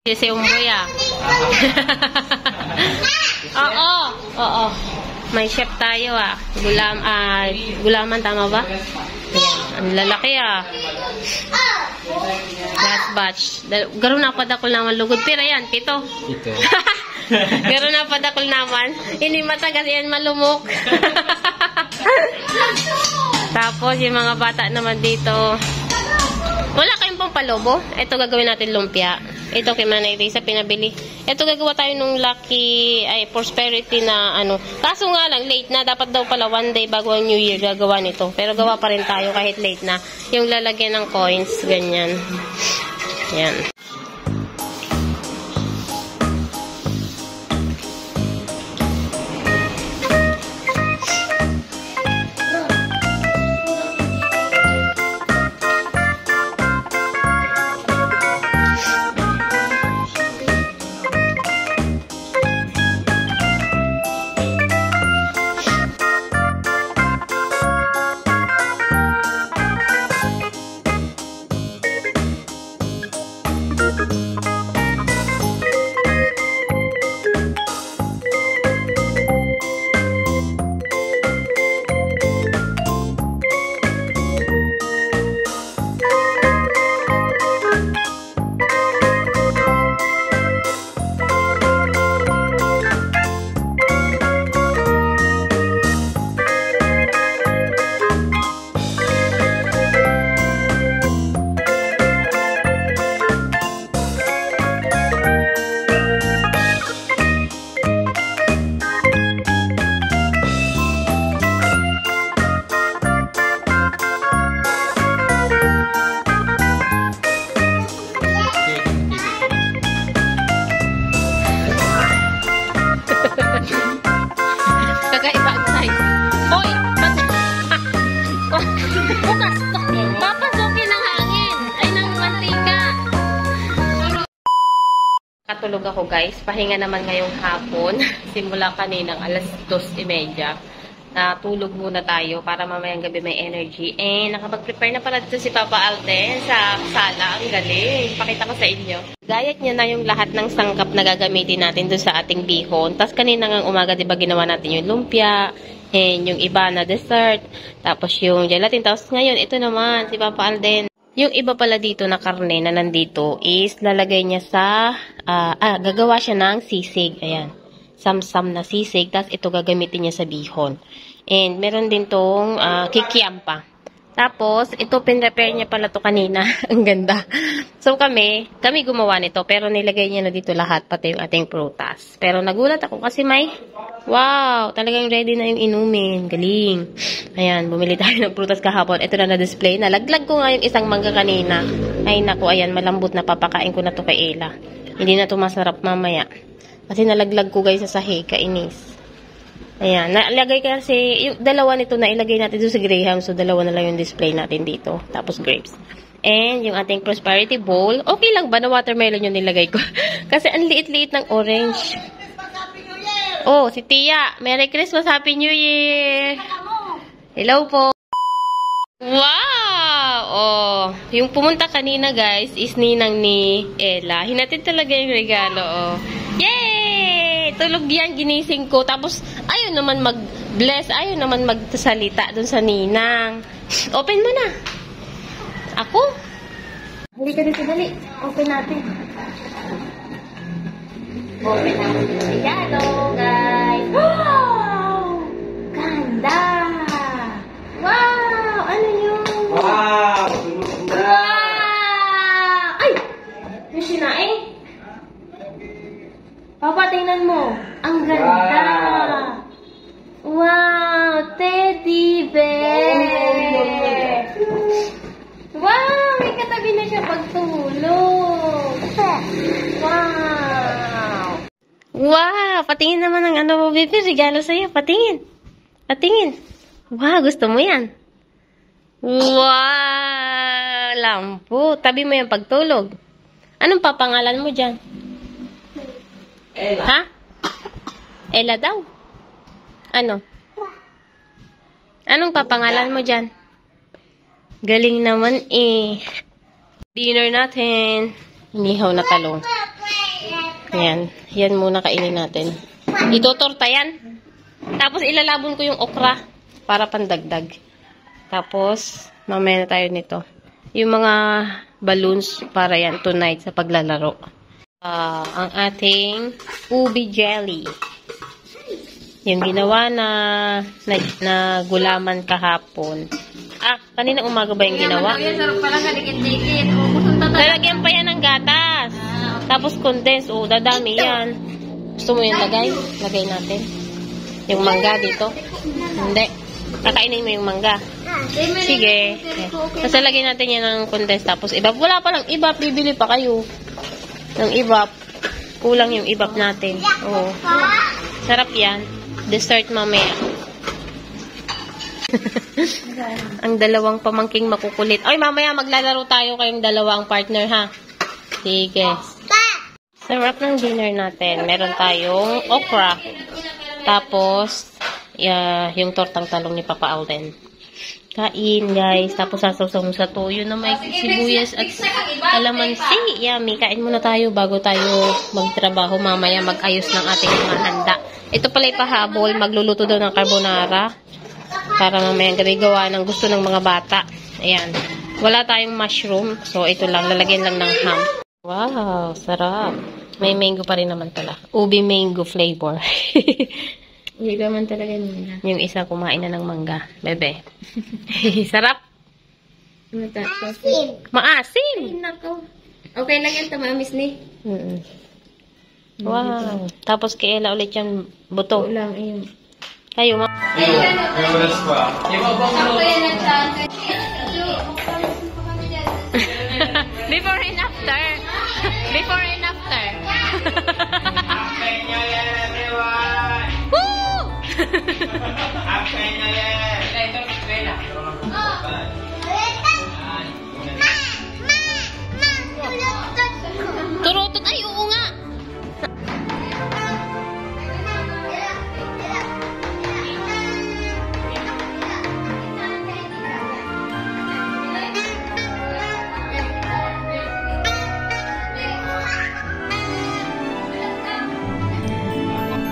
Si Umboy ah. Oo, oo. May chef tayo ah. Gulaman tama ba? Ayan, ang lalaki ah. Last batch. Garo na padakol naman lugod. Pero yan, pito. Ito. Garo na padakol naman. Hindi matagas yan malumok. Tapos yung mga bata naman dito. Wala kayong pang palobo? Ito gagawin natin lumpia. Ito kay Manay Risa pinabili. Ito gagawa tayo nung prosperity na ano. Kaso nga lang, late na. Dapat daw pala one day bago ang New Year gagawa nito. Pero gawa pa rin tayo kahit late na. Yung lalagyan ng coins, ganyan. Yan. Katulog ako guys. Pahinga naman ngayong hapon. Simula kaninang alas 2:30. Natulog muna tayo para mamayang gabi may energy. And nakapag-prepare na pala dito si Papa Alden sa sala. Ang galing. Pakita ko sa inyo. Gayat niya na yung lahat ng sangkap na gagamitin natin doon sa ating bihon. Tapos kanina ng umaga, diba ginawa natin yung lumpia. And yung iba na dessert. Tapos yung gelatin. Tapos ngayon, ito naman si Papa Alden. Yung iba pala dito na karne na nandito is lalagay niya sa, gagawa siya ng sisig. Ayan. Samsam na sisig. Tapos ito gagamitin niya sa bihon. And meron din tong kikiam pa. Tapos, ito pinrepare niya pala to kanina. Ang ganda. So kami gumawa nito. Pero nilagay niya na dito lahat. Pati yung ating prutas. Pero nagulat ako kasi wow! Talagang ready na yung inumin. Galing. Ayan, bumili tayo ng prutas kahapon. Ito na na-display. Nalaglag ko nga yung isang mangga kanina. Ay naku, ayan, malambot na. Papakain ko na to kay Ella. Hindi na to masarap mamaya. Kasi nalaglag ko guys sa sahig. Kainis. Ayan, nalagay kasi, yung dalawa nito na ilagay natin doon sa Graham. So, dalawa na lang yung display natin dito. Tapos grapes. And yung ating prosperity bowl. Okay lang ba na watermelon yung nilagay ko? Kasi ang liit-liit ng orange. Oh, si Tia. Merry Christmas, Happy New Year. Hello po. Wow! Oh, yung pumunta kanina guys is ninang ni Ella. Hinatid talaga yung regalo. Oh. Yay! Tulog yan, ginising ko. Tapos, ayaw naman mag-bless. Ayaw naman magsalita dun sa ninang. Open mo na. Ako? Halika dito, dali. Open natin. Open natin yung regalo, guys. Wow! Ganda! Wow! Ano yun? Wow! Wow! Ay! Yung sinaing? Papa, tingnan mo. Ang ganda! Wow! Teddy bear! Wow! May katabi na siya pagtulog. Wow! Wow! Patingin naman ng ano mo, baby. Regalo sa'yo. Patingin. Patingin. Wow! Gusto mo yan? Wow! Lampu. Tabi mo yung pagtulog. Anong papangalan mo dyan? Ella. Ha? Ella daw. Ano? Anong papangalan mo dyan? Galing naman eh. Dinner natin. Inihaw na talong. Yan. Yan muna kainin natin. Itotorta yan. Tapos ilalabon ko yung okra para pandagdag. Tapos, mamaya na tayo nito. Yung mga balloons para yan tonight sa paglalaro. Ang ating ubi jelly. Yung ginawa na gulaman kahapon. Kanina umaga ba yung ginawa? Sarap pala ka dikit-dikit. Lalagyan pa yan ng gatas. Tapos condense. Dadami yan. Gusto mo yung lagay? Lagay natin. Yung mangga dito. Hindi. Kakainin mo yung mangga. Sige. Tapos lagyan natin yan ng condense. Tapos ibap. Wala pa lang ibap. Bibili pa kayo. Ng ibap. Kulang yung ibap natin. Oo. Sarap yan. Dessert mamaya. Ang dalawang pamangking makukulit. Ay, mamaya maglalaro tayo kayong dalawang partner, ha? Sige. Sarap ng dinner natin. Meron tayong okra. Tapos, yung tortang talong ni Papa Alden. Kain, guys. Tapos, sasaw mo sa toyo na may sibuyas at kalamansi. Yummy. Kain muna tayo bago tayo magtrabaho. Mamaya mag-ayos ng ating mga handa. Ito pala ipahabol. Magluluto daw ng carbonara. Para mamayang gabi gawa ng gusto ng mga bata. Ayan. Wala tayong mushroom. So, ito lang. Lalagyan lang ng ham. Wow, sarap. May mango pa rin naman pala. Ubi mango flavor. Hindi naman talaga nila. Yung isa kumain na ng mangga. Bebe. Sarap. Maasim. Ay, nako. Okay lang yan. Tamamis ni. Wow. Tapos kay Ella ulit yung buto. Lang, ayun. Kayo, Before and after. Before and after. Happy New Year, everyone! Woo! Happy New Year! Turutot. Ay, oo nga.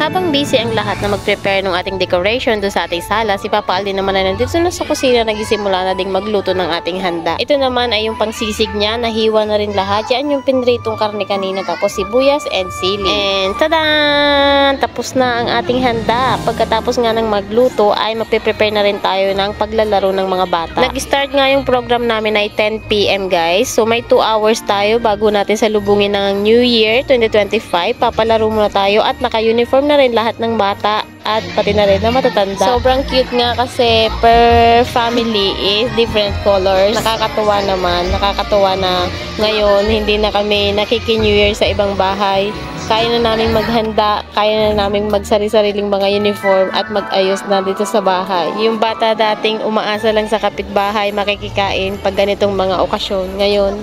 Habang busy ang lahat na mag-prepare ng ating decoration doon sa ating sala, si Papa Alden naman ay nandito na sa kusina, nagisimula na ding magluto ng ating handa. Ito naman ay yung pangsisig niya, nahiwa na rin lahat. Yan yung pinritong karne kanina, tapos sibuyas and sili. And tadan! Tapos na ang ating handa. Pagkatapos nga ng magluto, ay magpe-prepare na rin tayo ng paglalaro ng mga bata. Nag-start nga yung program namin ay 10 PM guys. So may 2 hours tayo bago natin salubungin ng New Year 2025. Papalaro muna tayo at naka-uniform na rin lahat ng bata at pati na rin na matatanda. Sobrang cute nga kasi per family is different colors. Nakakatuwa naman. Nakakatuwa na ngayon hindi na kami nakiki-New Year sa ibang bahay. Kaya na namin maghanda, kaya na namin magsari-sariling mga uniform at mag-ayos na dito sa bahay. Yung bata dating umaasa lang sa kapitbahay makikikain pag ganitong mga okasyon. Ngayon,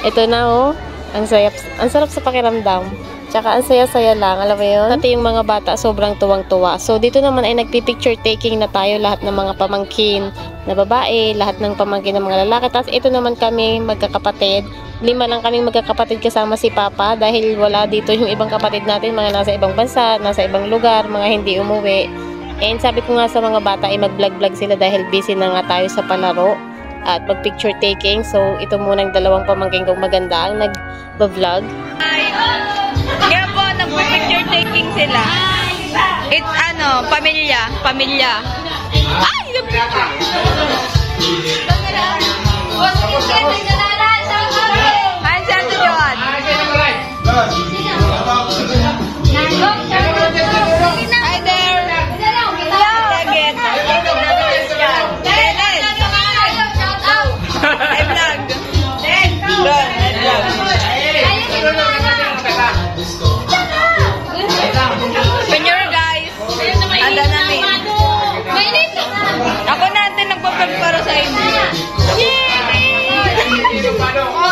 ito na oh, ang sarap sa pakiramdam. Tsaka ang saya-saya lang, alam mo yun? Pati yung mga bata sobrang tuwang-tuwa. So dito naman ay nagpi-picture taking na tayo, lahat ng mga pamangkin na babae, lahat ng pamangkin ng mga lalaki. Tapos ito naman kami magkakapatid. 5 lang kaming magkakapatid kasama si Papa dahil wala dito yung ibang kapatid natin, mga nasa ibang bansa, nasa ibang lugar, mga hindi umuwi. And sabi ko nga sa mga bata ay mag-vlog-vlog sila dahil busy na nga tayo sa palaro at mag-picture taking. So ito muna ang dalawang pamangkin kong maganda ang nag-vlog. Kaya po, nag-picture taking sila. It's pamilya. Ay! Andiyan to Joan. Hi there. Sagit. I vlog. Panyoro guys. Anda namin. Ako natin nagpa-vlog para sa inyo. Yay!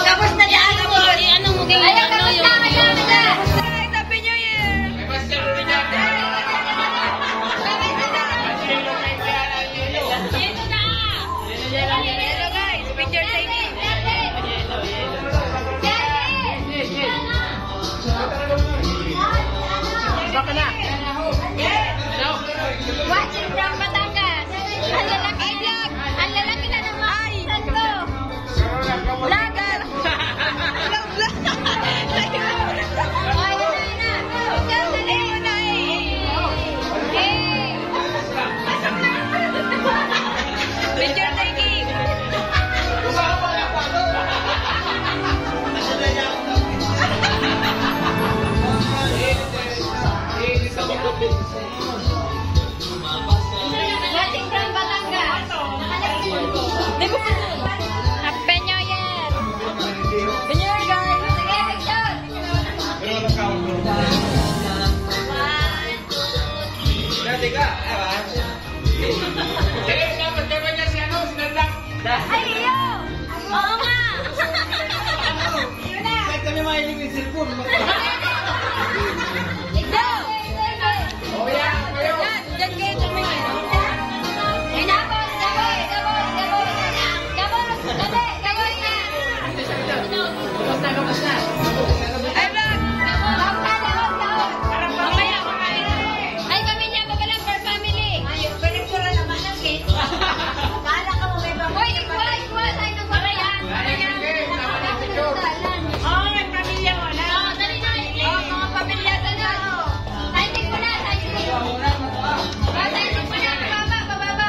Tapos na dyan. Ano mo yung Baba ka na. Watching from Batangas. Ang lalaki vlog. Ang lalaki na naman. Santo. Vlogger. Ay, na. Dali mo na Picture taking. Watching from Batangas. Happy New Year. Happy New Year, guys. Sige, picture. Ay, iyo! Oo nga! Yun na! Kami mahilig ng cellphone. Ikaw! Yan, dyan kayo tumingin. Gabos! Gabos! Gabos! Gabos! Gabos! Gabi! Gabos na! Ay, vlog. Mamaya, kumain. Ay, kami niya, babalang for family! Pinicture naman ang cake. Kala ka mo may Hoy, ikuha! Tayo ng babayan! Oo, may pamilya mo na. Oo, dali na! Oo, mga pamilya, dali na! Timing mo na! Timing! Timing mo na! Bababa! Bababa!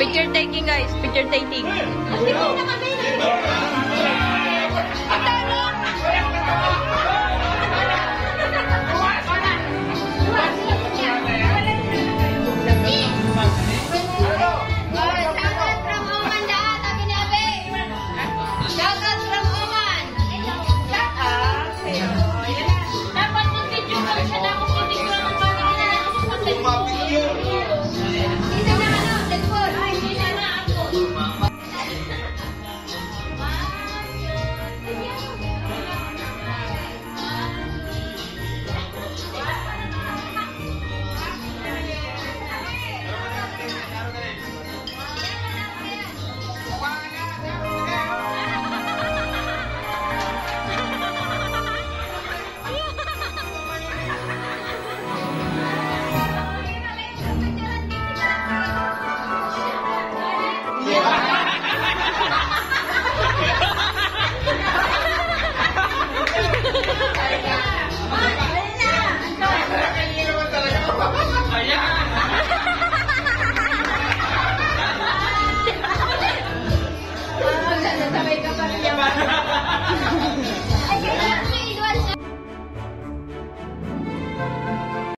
Picture taking, guys. Picture taking. Picture taking.